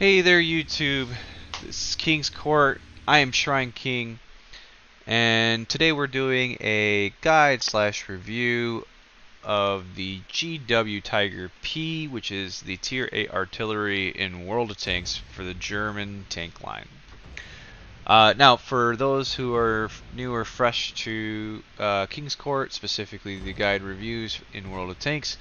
Hey there YouTube, this is King's Court. I am Shrine King, and today we're doing a guide slash review of the GW Tiger P, which is the Tier 8 artillery in World of Tanks for the German tank line. Now, for those who are new or fresh to King's Court, specifically the guide reviews in World of Tanks,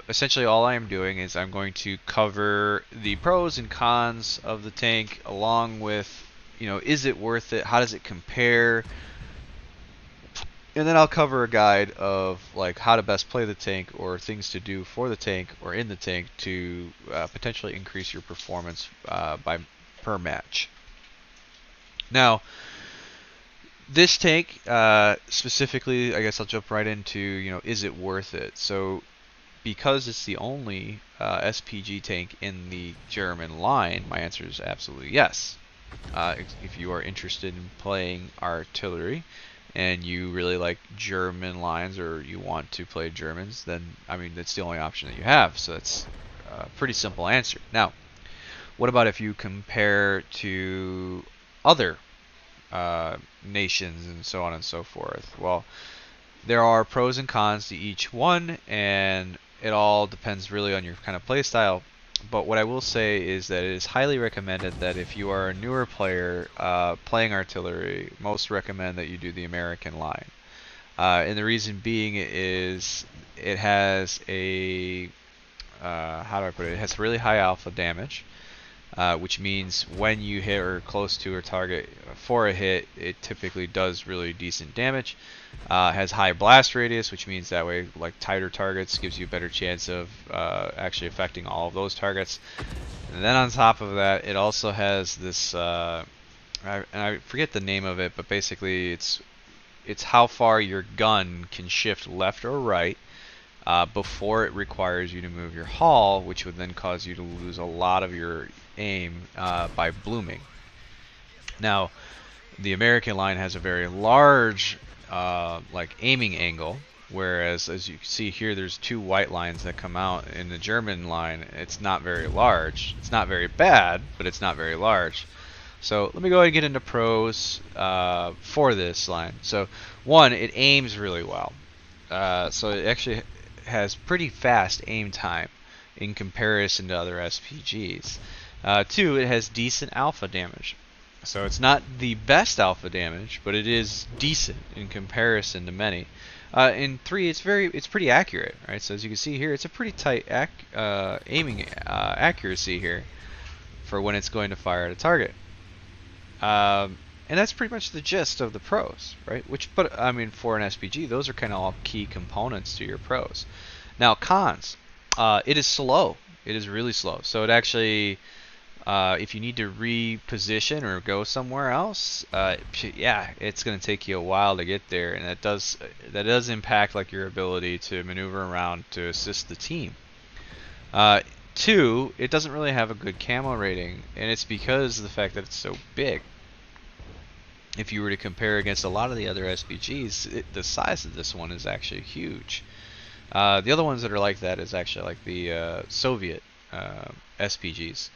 essentially all I am doing is I'm going to cover the pros and cons of the tank along with, is it worth it? How does it compare? And then I'll cover a guide of like how to best play the tank or things to do for the tank or in the tank to potentially increase your performance per match. Now, this tank specifically, I guess I'll jump right into, is it worth it? So, because it's the only SPG tank in the German line, my answer is absolutely yes. If you are interested in playing artillery and you really like German lines or you want to play Germans, then, I mean, that's the only option that you have. So that's a pretty simple answer. Now, what about if you compare to other nations and so on and so forth? Well, there are pros and cons to each one, and it all depends really on your kind of play style. But what I will say is that it is highly recommended that if you are a newer player playing artillery, most recommend that you do the American line. And the reason being is it has a how do I put it? It has really high alpha damage. Which means when you hit or close to a target for a hit, it typically does really decent damage. Has high blast radius, which means that way, like tighter targets, gives you a better chance of actually affecting all of those targets. And then on top of that, it also has this, I forget the name of it, but basically it's how far your gun can shift left or right. Before it requires you to move your hull, which would then cause you to lose a lot of your aim by blooming. Now, the American line has a very large like aiming angle, whereas as you can see here, there's two white lines that come out. In the German line, it's not very large. It's not very bad, but it's not very large. So let me go ahead and get into pros for this line. So one, it aims really well. So it actually has pretty fast aim time in comparison to other SPGs. Two, it has decent alpha damage. So it's not the best alpha damage, but it is decent in comparison to many. And three, it's pretty accurate, right? So as you can see here, it's a pretty tight aiming accuracy here for when it's going to fire at a target. And that's pretty much the gist of the pros, right? But I mean, for an SPG, those are kind of all key components to your pros. Now, cons. It is slow. It is really slow. So it actually, if you need to reposition or go somewhere else, yeah, it's going to take you a while to get there, and that does impact like your ability to maneuver around to assist the team. Two, it doesn't really have a good camo rating, and it's because of the fact that it's so big. If you were to compare against a lot of the other SPGs, the size of this one is actually huge. The other ones that are like that is actually like the Soviet SPGs.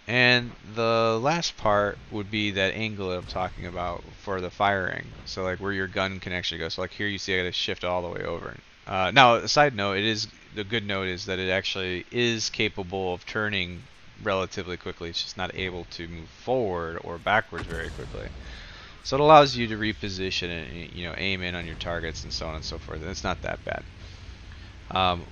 And the last part would be that angle that I'm talking about for the firing. So like where your gun can actually go. So like here you see I got to shift all the way over. Now, a side note, the good note is that it actually is capable of turning relatively quickly. It's just not able to move forward or backwards very quickly. So it allows you to reposition and aim in on your targets and so on and so forth. And it's not that bad.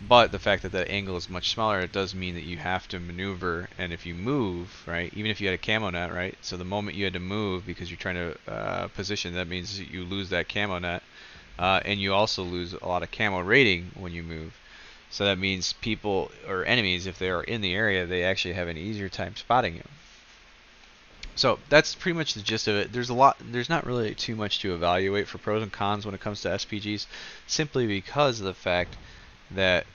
But the fact that the angle is much smaller, it does mean that you have to maneuver. And if you move, right, even if you had a camo net, right, so the moment you had to move because you're trying to position, that means that you lose that camo net, and you also lose a lot of camo rating when you move. So that means people or enemies, if they are in the area, they actually have an easier time spotting you. So that's pretty much the gist of it. There's not really too much to evaluate for pros and cons when it comes to SPGs, simply because of the fact that,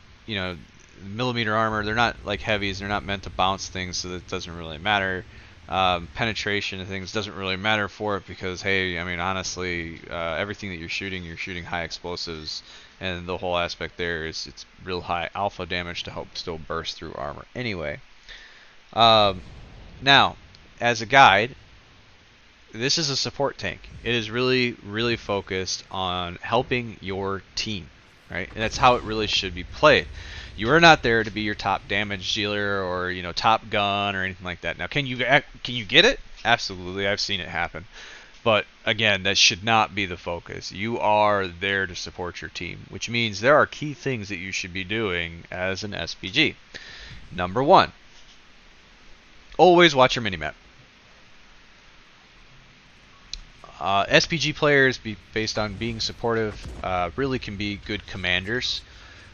millimeter armor, they're not like heavies, they're not meant to bounce things, so that doesn't really matter. Penetration and things doesn't really matter for it because, hey, I mean, honestly, everything that you're shooting high explosives, and the whole aspect there is it's real high alpha damage to help still burst through armor anyway. Um, Now, as a guide, this is a support tank. It is really, really focused on helping your team, right? And that's how it really should be played. You are not there to be your top damage dealer or top gun or anything like that. Now, can you get it? Absolutely, I've seen it happen. But again, that should not be the focus. You are there to support your team, which means there are key things that you should be doing as an SPG. Number one, always watch your minimap. SPG players, based on being supportive, really can be good commanders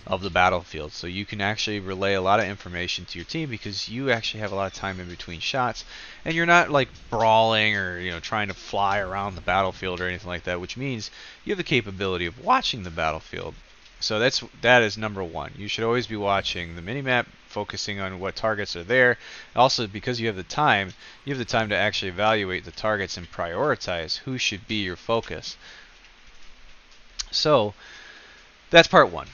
of the battlefield. So you can actually relay a lot of information to your team because you actually have a lot of time in between shots, and you're not like brawling or trying to fly around the battlefield or anything like that, which means you have the capability of watching the battlefield. So that is number one. You should always be watching the minimap, focusing on what targets are there. Also, because you have the time to actually evaluate the targets and prioritize who should be your focus. So that's part one.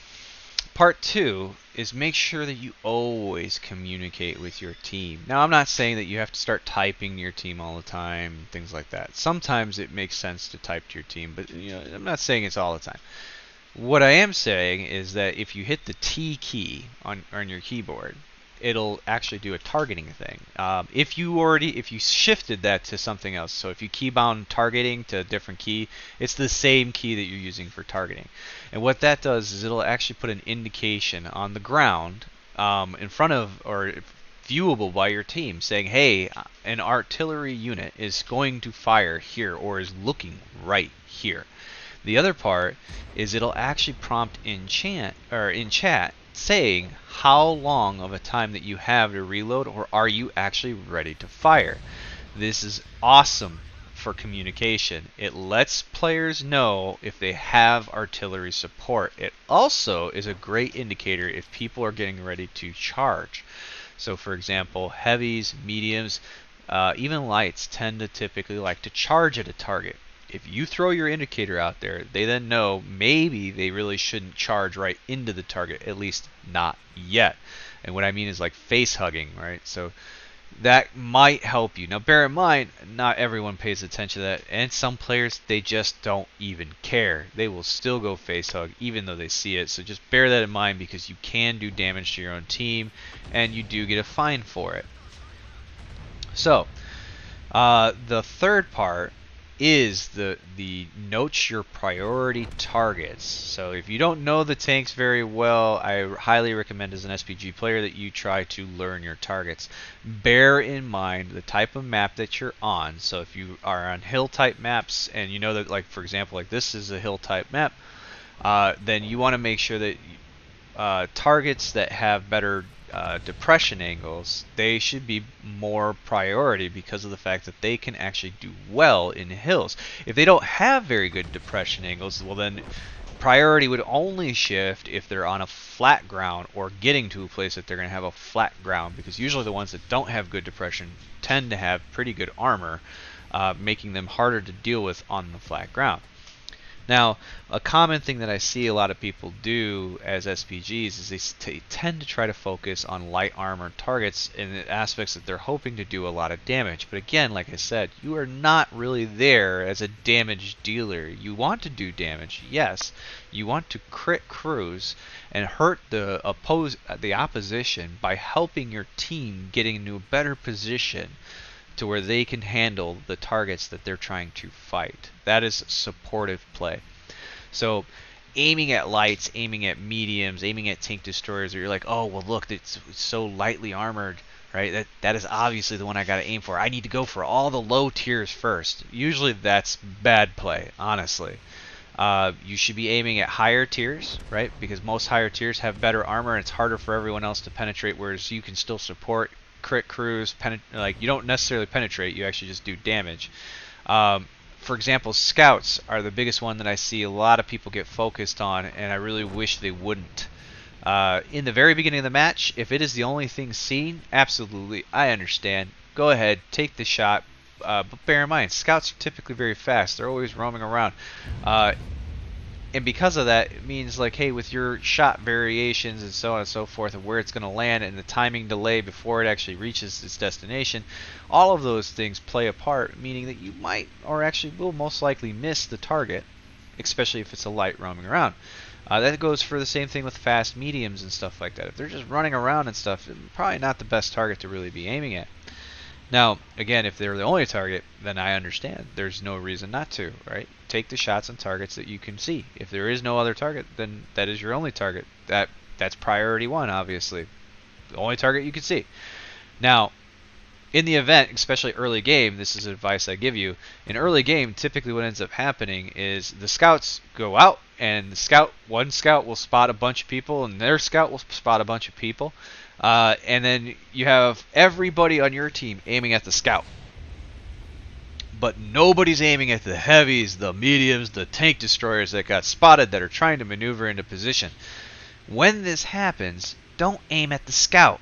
Part two is make sure that you always communicate with your team. Now, I'm not saying that you have to start typing to your team all the time, things like that. Sometimes it makes sense to type to your team, but I'm not saying it's all the time. What I am saying is that if you hit the T key on your keyboard, it'll actually do a targeting thing. If you shifted that to something else, so if you keybound targeting to a different key, it's the same key that you're using for targeting. And what that does is it'll actually put an indication on the ground in front of or viewable by your team saying, hey, an artillery unit is going to fire here or is looking right here. The other part is it'll actually prompt in chat saying how long of a time that you have to reload, or are you actually ready to fire. This is awesome for communication. It lets players know if they have artillery support. It also is a great indicator if people are getting ready to charge. So for example, heavies, mediums, even lights tend to typically like to charge at a target. If you throw your indicator out there, they then know maybe they really shouldn't charge right into the target, at least not yet. And what I mean is like face hugging, right? So that might help you. Now bear in mind, not everyone pays attention to that, and some players, they just don't even care. They will still go face hug even though they see it. So just bear that in mind because you can do damage to your own team and you do get a fine for it. So the third part is the note your priority targets. So if you don't know the tanks very well, I highly recommend as an SPG player that you try to learn your targets. Bear in mind the type of map that you're on. So if you are on hill type maps and you know that, like for example, like this is a hill type map, then you want to make sure that targets that have better depression angles, they should be more priority because of the fact that they can actually do well in hills. If they don't have very good depression angles, well then priority would only shift if they're on a flat ground or getting to a place that they're going to have a flat ground, because usually the ones that don't have good depression tend to have pretty good armor, making them harder to deal with on the flat ground. Now, a common thing that I see a lot of people do as SPGs is they tend to try to focus on light armor targets in the aspects that they're hoping to do a lot of damage. But again, like I said, you are not really there as a damage dealer. You want to do damage, yes. You want to crit crews and hurt the opposition by helping your team getting into a better position to where they can handle the targets that they're trying to fight. That is supportive play. So aiming at lights, aiming at mediums, aiming at tank destroyers, where you're like, oh, well look, it's so lightly armored, right? That is obviously the one I got to aim for. I need to go for all the low tiers first. Usually that's bad play, honestly. You should be aiming at higher tiers, right? Because most higher tiers have better armor and it's harder for everyone else to penetrate, whereas you can still support crit crews. Like you don't necessarily penetrate, you actually just do damage. For example, scouts are the biggest one that I see a lot of people get focused on, and I really wish they wouldn't. In the very beginning of the match, if it is the only thing seen, absolutely, I understand. Go ahead, take the shot. But bear in mind, scouts are typically very fast. They're always roaming around. And because of that, it means like, hey, with your shot variations and so on and so forth, and where it's going to land and the timing delay before it actually reaches its destination, all of those things play a part, meaning that you might or actually will most likely miss the target, especially if it's a light roaming around. That goes for the same thing with fast mediums and stuff like that. If they're just running around and stuff, probably not the best target to really be aiming at. Now, again, if they're the only target, then I understand. There's no reason not to, right? Take the shots on targets that you can see. If there is no other target, then that is your only target. That's priority one, obviously. The only target you can see. Now, in the event, especially early game, this is advice I give you. In early game, typically what ends up happening is the scouts go out, and one scout will spot a bunch of people, and their scout will spot a bunch of people. And then you have everybody on your team aiming at the scout. But nobody's aiming at the heavies, the mediums, the tank destroyers that got spotted that are trying to maneuver into position. When this happens, don't aim at the scout.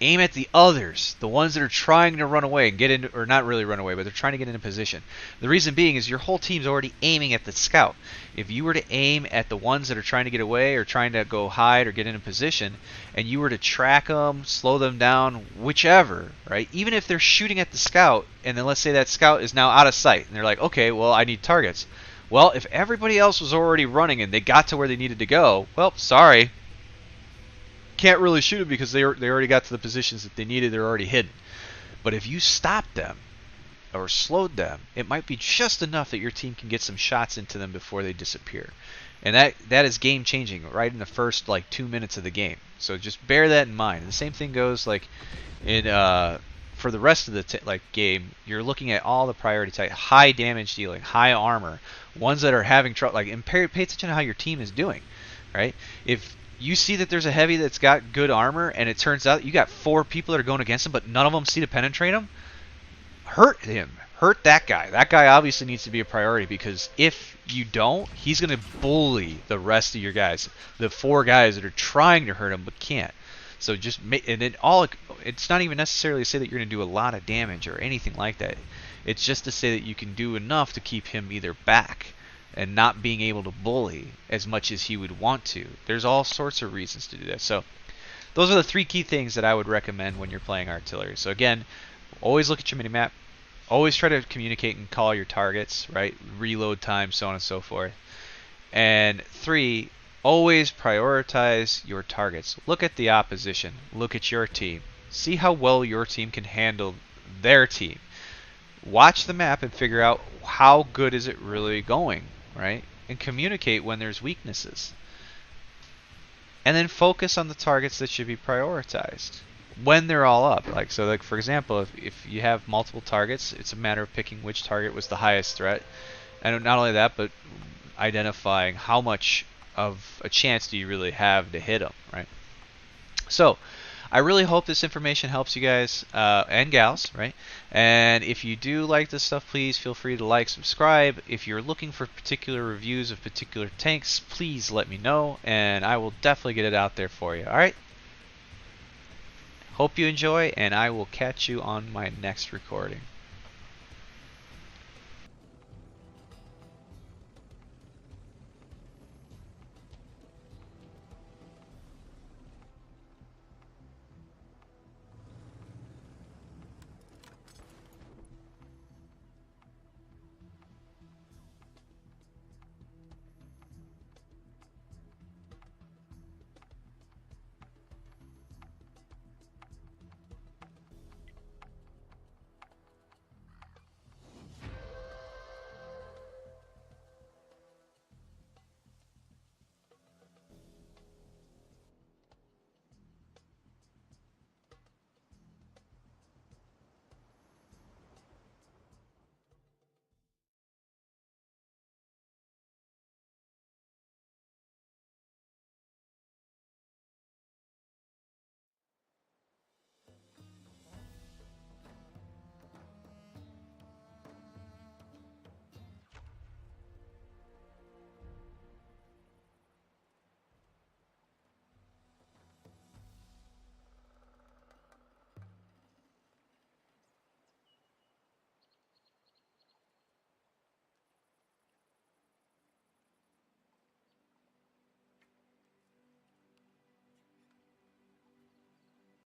Aim at the others, the ones that are trying to run away and get into, or not really run away, but they're trying to get into position. The reason being is your whole team's already aiming at the scout. If you were to aim at the ones that are trying to get away or trying to go hide or get into position, and you were to track them, slow them down, whichever, right? Even if they're shooting at the scout, and then let's say that scout is now out of sight, and they're like, okay, well, I need targets. Well, if everybody else was already running and they got to where they needed to go, well, sorry. Can't really shoot them because they already got to the positions that they needed. They're already hidden. But if you stop them or slowed them, it might be just enough that your team can get some shots into them before they disappear. And that is game changing right in the first like 2 minutes of the game. So just bear that in mind. The same thing goes like in for the rest of the game. You're looking at all the priority type, high damage dealing, high armor, ones that are having trouble. And pay attention to how your team is doing, right? If you see that there's a heavy that's got good armor, and it turns out you got 4 people that are going against him, but none of them see to penetrate him, hurt him. Hurt that guy. That guy obviously needs to be a priority, because if you don't, he's going to bully the rest of your guys. The 4 guys that are trying to hurt him but can't. So just and then it's not even necessarily to say that you're going to do a lot of damage or anything like that. It's just to say that you can do enough to keep him either back and not being able to bully as much as he would want to. There's all sorts of reasons to do that. So those are the 3 key things that I would recommend when you're playing artillery. So again, always look at your minimap. Always try to communicate and call your targets, right? Reload time, so on and so forth. And 3, always prioritize your targets. Look at the opposition. Look at your team. See how well your team can handle their team. Watch the map and figure out how good is it really going, right? And communicate when there's weaknesses. And then focus on the targets that should be prioritized when they're all up. Like for example, if you have multiple targets, it's a matter of picking which target was the highest threat. And not only that, but identifying how much of a chance do you really have to hit them, right? So I really hope this information helps you guys and gals, right? And if you do like this stuff, please feel free to like, subscribe. If you're looking for particular reviews of particular tanks, please let me know, and I will definitely get it out there for you. All right? Hope you enjoy, and I will catch you on my next recording.